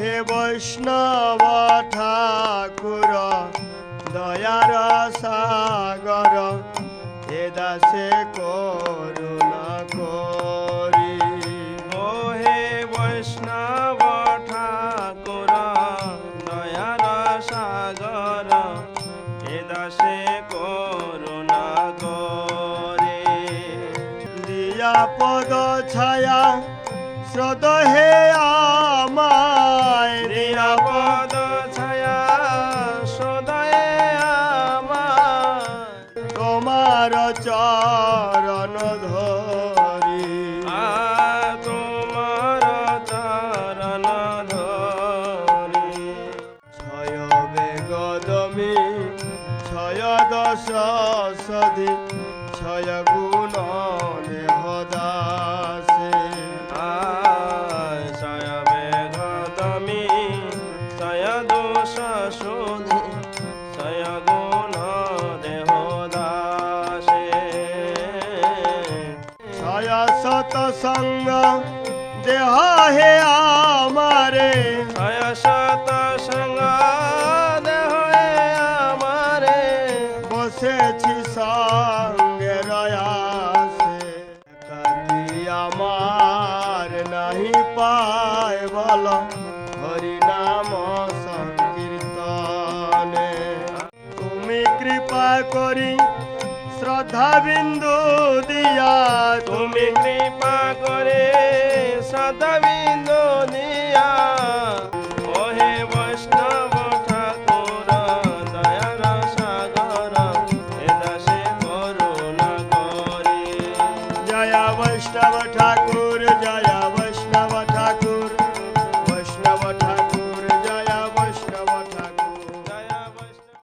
হে বৈষ্ণব ঠাকুর দয়ার সাগর হে দাসে করুণা করি। ও হে বৈষ্ণব ঠাকুর দয়ার সাগর হে দাসে করুণা করে। দিয়া পদ ছায়া শ্রদ হে আমায় দিয়া পদ ছায়া সদয়ে আমার তোমার চরণ ধরি। তোমার চরণ ধরি। ছয় বেগদমি ছয় দশ সধি ছয় গুণ দেহ দাসে। ছয় বেগদমি ছয় দোষ শোধি ছয় গুণ দেহ দাসে। ছয় শত সঙ্গ দেহ হে আমারে ছয় শত সঙ্গ দেহ আমারে বসেছি সঙ্গে রয়াসে। কাটি আমার নাহি পায় বল হরি নাম সংকীর্তনে। তুমি কৃপা করি শ্রদ্ধা বিন্দু দিয়া তুমি কৃপা করে সদবি